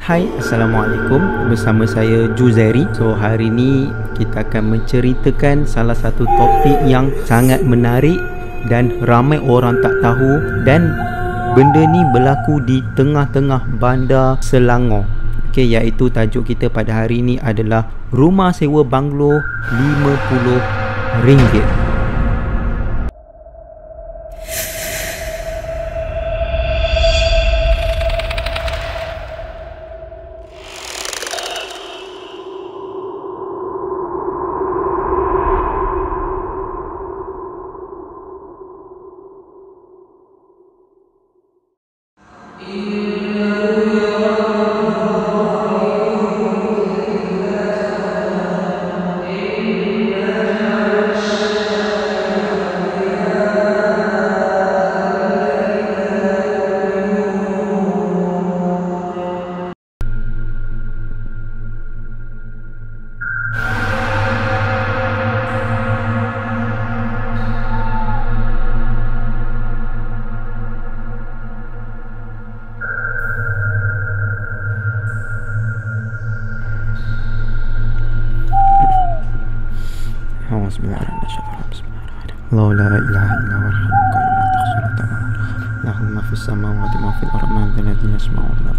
Hai, Assalamualaikum. Bersama saya Juzairi. So hari ni kita akan menceritakan salah satu topik yang sangat menarik dan ramai orang tak tahu, dan benda ni berlaku di tengah-tengah bandar Selangor. Okey, iaitu tajuk kita pada hari ini adalah rumah sewa banglo RM50. الله لا إله إلا هو الحي القيوم لا تأخذه سنة له ما في السماوات وما في الأرض من ذا الذي يسمع ولا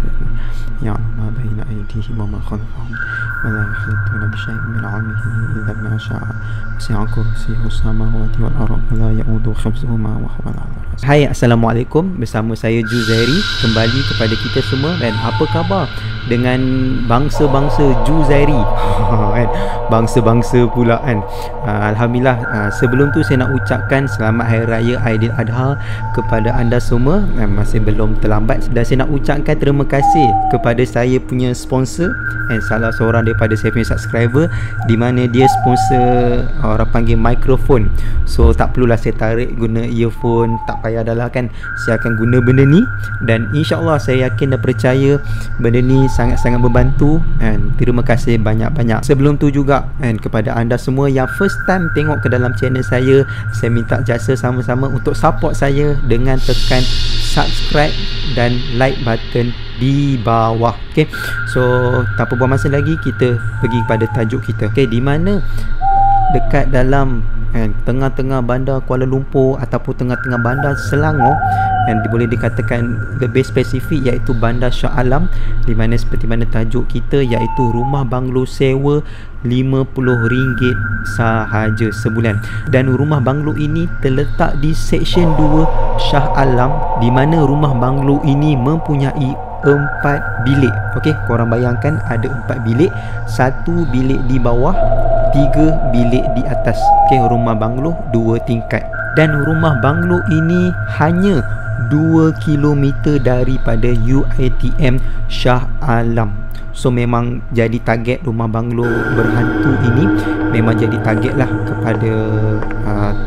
يعلم ما بين أيديهم وما خلفهم ولا يحيطون بشيء من علمه إلا ما شاء وسع كرسيه السماوات والأرض ولا يؤوده حفظهما وهو العلي العظيم. Hai, Assalamualaikum. Bersama saya Juzairi kembali kepada kita semua. Dan apa khabar dengan bangsa-bangsa Juzairi? Kan, bangsa-bangsa pula kan. Alhamdulillah, sebelum tu saya nak ucapkan selamat Hari Raya Aidiladha kepada anda semua. Masih belum terlambat. Dan saya nak ucapkan terima kasih kepada saya punya sponsor, salah seorang daripada saya punya subscriber, di mana dia sponsor orang panggil mikrofon. So tak perlulah saya tarik guna earphone, tak payah dah lah kan. Saya akan guna benda ni, dan insyaAllah saya yakin dan percaya benda ni sangat-sangat membantu. And terima kasih banyak-banyak. Sebelum tu juga kepada anda semua yang first time tengok ke dalam channel saya minta jasa sama-sama untuk support saya dengan tekan subscribe dan like button di bawah. Okay, so tanpa buang masa lagi, kita pergi kepada tajuk kita. Okay, di mana dekat dalam tengah-tengah bandar Kuala Lumpur ataupun tengah-tengah bandar Selangor, dan boleh dikatakan lebih spesifik iaitu bandar Shah Alam, di mana seperti mana tajuk kita iaitu rumah banglo sewa RM50 sahaja sebulan. Dan rumah banglo ini terletak di Seksyen 2 Shah Alam, di mana rumah banglo ini mempunyai 4 bilik. Okey, korang bayangkan ada 4 bilik, 1 bilik di bawah, 3 bilik di atas. Okey, rumah banglo 2 tingkat. Dan rumah banglo ini hanya 2 km daripada UiTM Shah Alam. So memang jadi target rumah banglo berhantu ini, memang jadi target lah kepada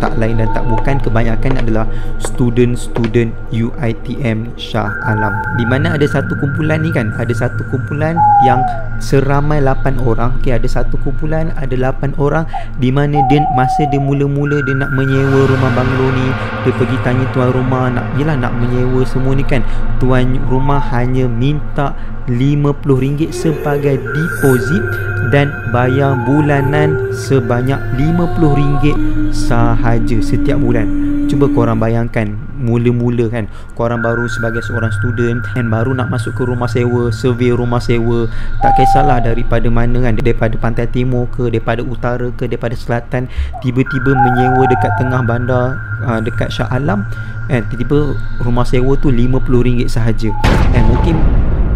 tak lain dan tak bukan, kebanyakan adalah student-student UiTM Shah Alam. Di mana ada satu kumpulan ni kan, ada satu kumpulan yang seramai 8 orang. Okey, ada satu kumpulan ada 8 orang, di mana dia masa dia mula-mula dia nak menyewa rumah banglo ni, dia pergi tanya tuan rumah nak menyewa semua ni kan. Tuan rumah hanya minta RM50 sebagai deposit dan bayar bulanan sebanyak RM50 sahaja setiap bulan. Cuba korang bayangkan, mula-mula kan, korang baru sebagai seorang student dan baru nak masuk ke rumah sewa, survey rumah sewa, tak kisahlah daripada mana kan, daripada pantai timur ke, daripada utara ke, daripada selatan, tiba-tiba menyewa dekat tengah bandar dekat Shah Alam, tiba-tiba rumah sewa tu RM50 sahaja. Mungkin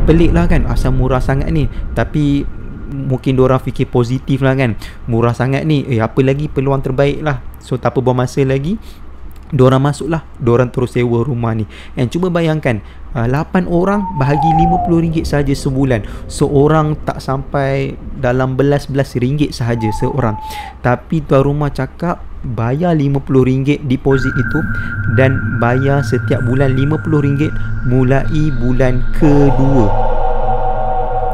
pelik lah kan, asal murah sangat ni. Tapi mungkin diorang fikir positif lah kan, murah sangat ni, apa lagi, peluang terbaik lah. So tak apa buang masa lagi, diorang masuk lah, diorang terus sewa rumah ni. Cuba bayangkan, 8 orang bahagi RM50 sahaja sebulan. Seorang tak sampai dalam belas-belas ringgit sahaja seorang. Tapi tuan rumah cakap bayar RM50 deposit itu, dan bayar setiap bulan RM50 mulai bulan kedua.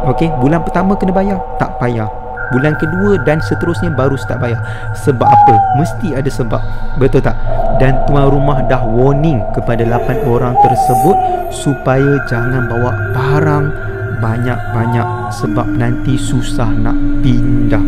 Okey, bulan pertama kena bayar, tak payah. Bulan kedua dan seterusnya baru start bayar. Sebab apa? Mesti ada sebab. Betul tak? Dan tuan rumah dah warning kepada 8 orang tersebut supaya jangan bawa barang banyak-banyak sebab nanti susah nak pindah.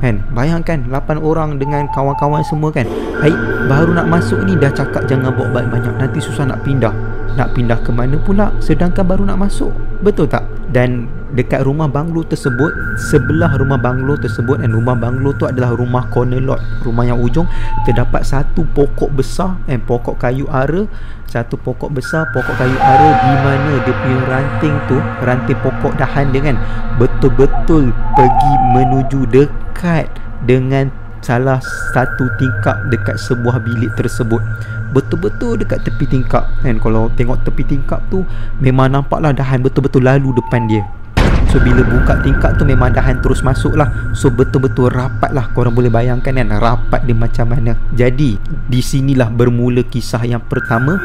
Kan, bayangkan 8 orang dengan kawan-kawan semua kan. Baik, baru nak masuk ni dah cakap jangan bawa banyak, nanti susah nak pindah. Nak pindah ke mana pula sedangkan baru nak masuk? Betul tak? Dan dekat rumah banglo tersebut, sebelah rumah banglo tersebut, dan rumah banglo tu adalah rumah corner lot, rumah yang ujung, terdapat satu pokok besar, pokok kayu ara, satu pokok besar, pokok kayu ara, di mana dia punya ranting tu, ranting pokok dahan dia kan, betul-betul pergi menuju dekat dengan salah satu tingkap dekat sebuah bilik tersebut. Betul-betul dekat tepi tingkap kan. Kalau tengok tepi tingkap tu memang nampaklah dahan betul-betul lalu depan dia. So bila buka tingkap tu memang dahan terus masuk lah. So betul-betul rapat lah. Korang boleh bayangkan kan rapat dia macam mana. Jadi di sinilah bermula kisah yang pertama.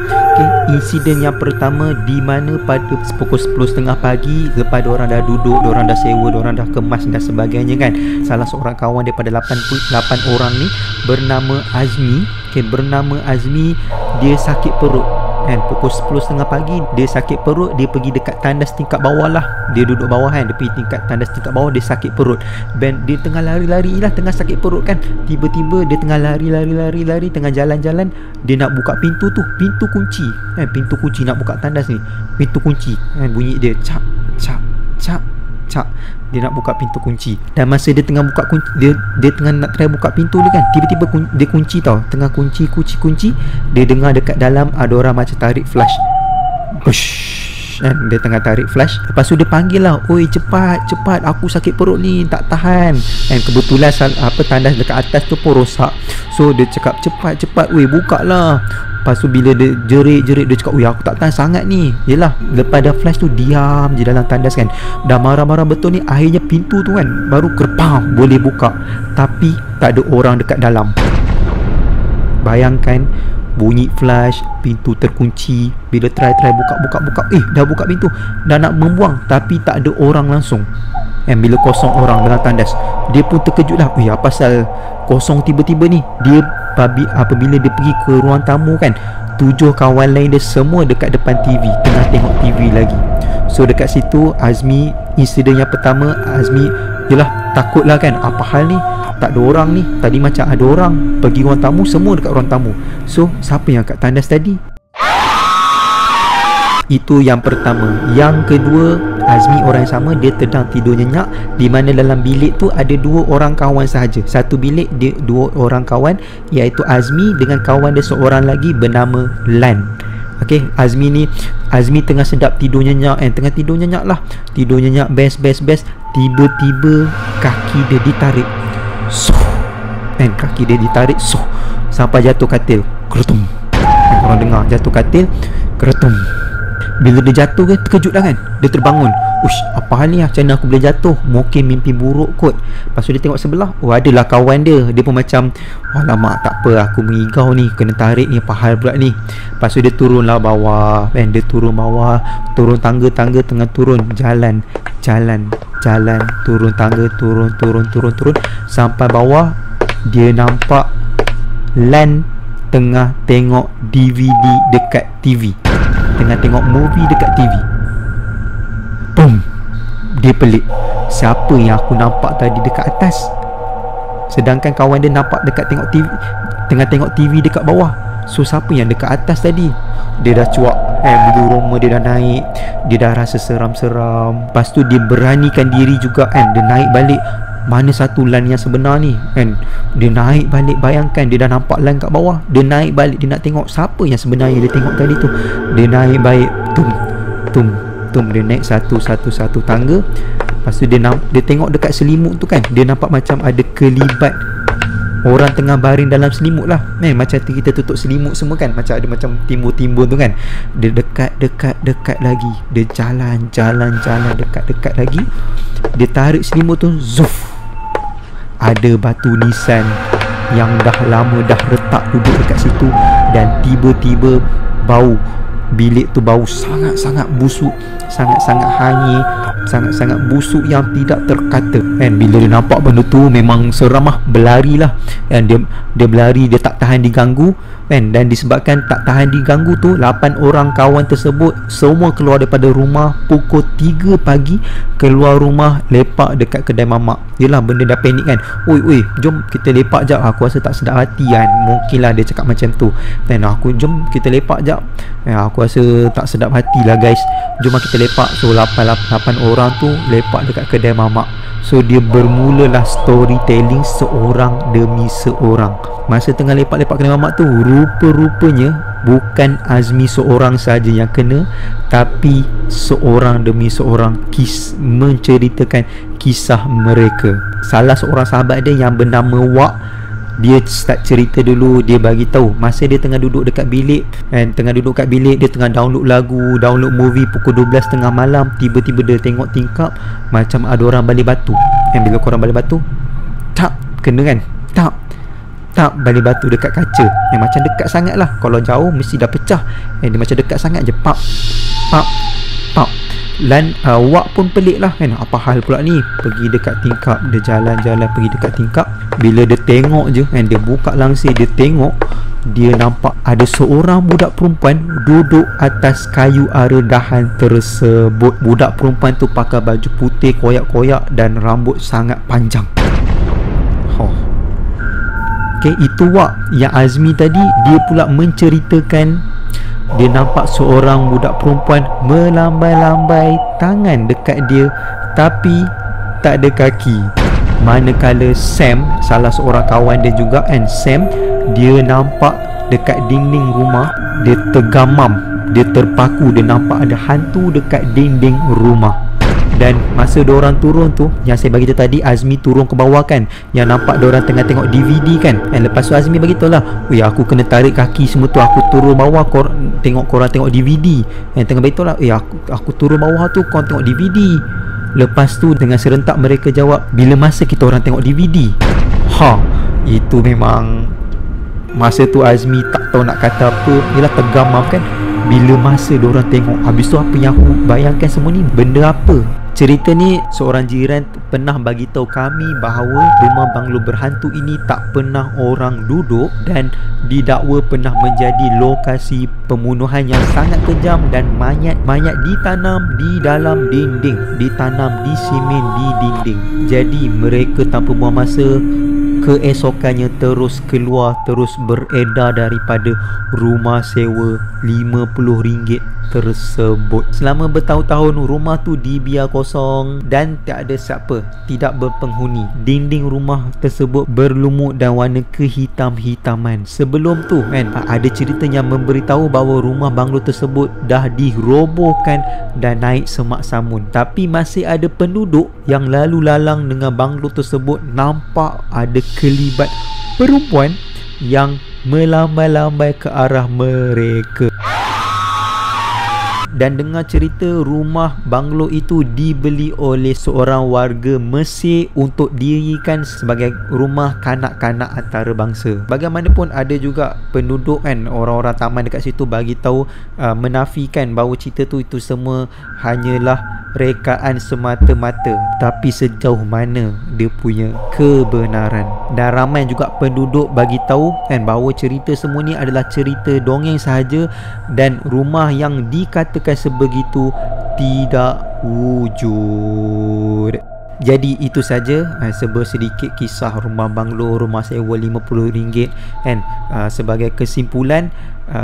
Insiden yang pertama di mana pada pukul 10.30 pagi, lepas diorang dah duduk, diorang dah sewa, diorang dah kemas dan sebagainya kan, salah seorang kawan daripada 8 orang ni bernama Azmi, bernama Azmi, dia sakit perut kan. Pukul 10.30 pagi dia sakit perut, dia pergi dekat tandas tingkat bawah lah. Dia duduk bawah kan, dia pergi tingkat tandas tingkat bawah, dia sakit perut. Dan dia tengah lari-lari lah, tengah sakit perut kan. Tiba-tiba dia tengah lari, tengah jalan-jalan, dia nak buka pintu tu, pintu kunci kan, pintu kunci nak buka tandas ni, pintu kunci kan, bunyi dia cap cap cap cap. Dia nak buka pintu kunci, dan masa dia tengah buka kunci, dia tengah nak try buka pintu dia kan, tiba-tiba dia kunci tau. Tengah kunci, dia dengar dekat dalam ada orang macam tarik flash. Ush, kan? Dia tengah tarik flash. Lepas tu dia panggil lah, oi cepat, aku sakit perut ni, tak tahan. Dan kebetulan tandas dekat atas tu pun rosak. So dia cakap cepat, oi buka lah. Lepas tu bila dia jerit, dia cakap, oi aku tak tahan sangat ni. Yelah, lepas dah flash tu diam je dalam tandas kan. Dah marah-marah betul ni, akhirnya pintu tu kan baru kerpam boleh buka. Tapi tak ada orang dekat dalam. Bayangkan, bunyi flash, pintu terkunci. Bila try buka, dah buka pintu, dah nak membuang, tapi tak ada orang langsung. Bila kosong orang dalam tandas, dia pun terkejut lah. Apa pasal kosong tiba-tiba ni? Dia apabila dia pergi ke ruang tamu kan, 7 kawan lain dia semua dekat depan TV, tengah tengok TV lagi. So dekat situ Azmi, insiden yang pertama, Azmi yelah takut lah kan, apa hal ni, tak ada orang ni, tadi macam ada orang pergi ruang tamu, semua dekat ruang tamu. So siapa yang kat tandas tadi? Itu yang pertama. Yang kedua, Azmi orang yang sama, dia sedang tidur nyenyak, di mana dalam bilik tu ada 2 orang kawan sahaja. Satu bilik dia 2 orang kawan, iaitu Azmi dengan kawan dia seorang lagi bernama Lan. Okey, Azmi tengah sedap tidur nyenyak, tengah tidur nyenyak lah. Tidur nyenyak, best. Tiba-tiba kaki dia ditarik. Kaki dia ditarik sampai jatuh katil. Keretum. Korang dengar jatuh katil, keretum. Bila dia jatuh kan, terkejut dah kan. Dia terbangun. Ush, apa hal ni? Macam mana aku boleh jatuh? Mungkin mimpi buruk kot. Lepas tu dia tengok sebelah, adalah kawan dia. Dia pun macam, alamak tak apa, aku mengigau ni, kena tarik ni, apa hal pula ni. Lepas tu dia turunlah bawah. Dia turun bawah, turun tangga, tengah turun, jalan, turun tangga, turun. Sampai bawah, dia nampak Lan tengah tengok DVD dekat TV, tengah tengok movie dekat TV. Boom. Dia pelik, siapa yang aku nampak tadi dekat atas? Sedangkan kawan dia nampak dekat tengok TV, tengah tengok TV dekat bawah. So siapa yang dekat atas tadi? Dia dah cuak, bulu roma dia dah naik, dia dah rasa seram-seram. Lepas tu dia beranikan diri juga kan, dia naik balik. Mana satu Lan yang sebenar ni kan? Dia naik balik. Bayangkan, dia dah nampak Lan kat bawah, dia naik balik, dia nak tengok siapa yang sebenarnya dia tengok tadi tu. Dia naik balik, tum, dia naik satu tangga. Lepas tu dia tengok dekat selimut tu kan, dia nampak macam ada kelibat orang tengah baring dalam selimut lah. Macam kita tutup selimut semua kan, macam ada macam timbul-timbul tu kan. Dia dekat lagi. Dia jalan dekat lagi. Dia tarik selimut tu, zuf. Ada batu nisan yang dah lama dah retak duduk dekat situ. Dan tiba-tiba bau bilik tu, bau sangat-sangat busuk, sangat-sangat hanyir, sangat-sangat busuk yang tidak terkata kan. Bila dia nampak benda tu memang seram lah, berlari lah kan. Dia berlari, dia tak tahan diganggu kan. Dan disebabkan tak tahan diganggu tu, 8 orang kawan tersebut semua keluar daripada rumah pukul 3 pagi, keluar rumah lepak dekat kedai mamak. Yelah, benda dah panik kan. Oi, jom kita lepak jap, aku rasa tak sedap hati kan. Mungkinlah dia cakap macam tu. Dan jom kita lepak jap, aku rasa tak sedap hati lah guys, jom kita lepak. So 8 orang tu lepak dekat kedai mamak. So dia bermulalah storytelling seorang demi seorang. Masa tengah lepak-lepak kedai mamak tu, rupa-rupanya bukan Azmi seorang saja yang kena, tapi seorang demi seorang menceritakan kisah mereka. Salah seorang sahabat dia yang bernama Wak, dia start cerita dulu. Dia bagi tahu masa dia tengah duduk dekat bilik kan, dia tengah download lagu, download movie pukul 12 tengah malam, tiba-tiba dia tengok tingkap macam ada orang balik batu. And bila korang balik batu, tak kena kan, tak balik batu dekat kaca yang macam dekat sangat lah. Kalau jauh mesti dah pecah. Dia macam dekat sangat je, pap. Dan Wak pun pelik lah kan, apa hal pula ni. Pergi dekat tingkap, dia jalan-jalan pergi dekat tingkap. Bila dia tengok je kan, dia buka langsir, dia tengok, dia nampak ada seorang budak perempuan duduk atas kayu aredahan tersebut. Budak perempuan tu pakai baju putih koyak-koyak dan rambut sangat panjang. Okay, itu Wak. Yang Azmi tadi, dia pula menceritakan dia nampak seorang budak perempuan melambai-lambai tangan dekat dia, tapi tak ada kaki. Manakala Sam, salah seorang kawan dia juga, and Sam, dia nampak dekat dinding rumah, dia tergamam, dia terpaku, dia nampak ada hantu dekat dinding rumah. Dan masa diorang turun tu, yang saya bagi tahu tadi, Azmi turun ke bawah kan, yang nampak diorang tengah tengok DVD kan. Dan lepas tu Azmi bagi tahu lah, aku kena tarik kaki semua tu, aku turun bawah, korang tengok DVD. Yang tengah bagi tahu lah, aku turun bawah tu, korang tengok DVD. Lepas tu dengan serentak mereka jawab, bila masa kita orang tengok DVD? Itu memang masa tu Azmi tak tahu nak kata apa. Yelah, tergamam kan. Bila masa diorang tengok, habis tu apa yang aku bayangkan semua ni, benda apa? Cerita ni seorang jiran pernah bagi tahu kami bahawa rumah banglo berhantu ini tak pernah orang duduk dan didakwa pernah menjadi lokasi pembunuhan yang sangat kejam, dan mayat ditanam di dalam dinding, ditanam di simen di dinding. Jadi mereka tanpa buang masa, keesokannya terus keluar, terus beredar daripada rumah sewa RM50 tersebut. Selama bertahun-tahun rumah tu dibiar kosong dan tak ada siapa, tidak berpenghuni. Dinding rumah tersebut berlumut dan warna kehitam-hitaman. Sebelum tu kan, ada cerita yang memberitahu bahawa rumah banglo tersebut dah dirobohkan dan naik semak samun. Tapi masih ada penduduk yang lalu lalang dengan banglo tersebut, nampak ada kelibat perempuan yang melambai-lambai ke arah mereka. Dan dengar cerita rumah banglo itu dibeli oleh seorang warga Mesir untuk dirikan sebagai rumah kanak-kanak antarabangsa. Bagaimanapun ada juga penduduk kan, orang-orang taman dekat situ bagi tahu, menafikan bahawa cerita tu itu semua hanyalah rekaan semata-mata. Tapi sejauh mana dia punya kebenaran? Dan ramai juga penduduk bagi tahu kan bahawa cerita semua ni adalah cerita dongeng sahaja, dan rumah yang dikatakan sebegitu tidak wujud. Jadi itu saja sedikit kisah rumah banglo, rumah sewa RM50 kan. Sebagai kesimpulan,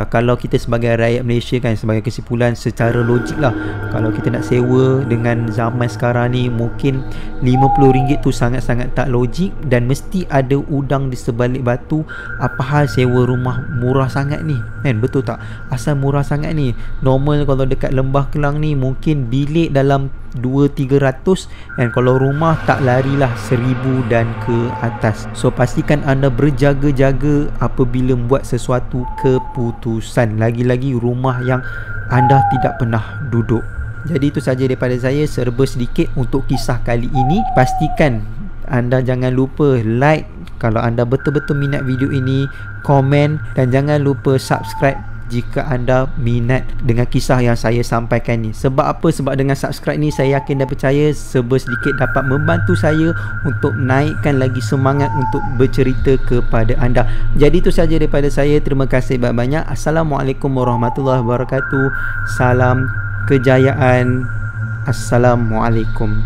kalau kita sebagai rakyat Malaysia kan, sebagai kesimpulan secara logik lah, kalau kita nak sewa dengan zaman sekarang ni, mungkin RM50 tu sangat-sangat tak logik, dan mesti ada udang di sebalik batu. Apa hal sewa rumah murah sangat ni kan, betul tak? Asal murah sangat ni. Normal kalau dekat Lembah Kelang ni mungkin bilik dalam 200-300, dan kalau rumah tak larilah 1000 dan ke atas. So pastikan anda berjaga-jaga apabila membuat sesuatu keputusan, lagi-lagi rumah yang anda tidak pernah duduk. Jadi itu saja daripada saya, serba sedikit untuk kisah kali ini. Pastikan anda jangan lupa like kalau anda betul-betul minat video ini, komen, dan jangan lupa subscribe jika anda minat dengan kisah yang saya sampaikan ni. Sebab apa? Sebab dengan subscribe ni saya yakin dan percaya sedikit dapat membantu saya untuk naikkan lagi semangat untuk bercerita kepada anda. Jadi itu saja daripada saya. Terima kasih banyak-banyak. Assalamualaikum warahmatullahi wabarakatuh. Salam kejayaan. Assalamualaikum.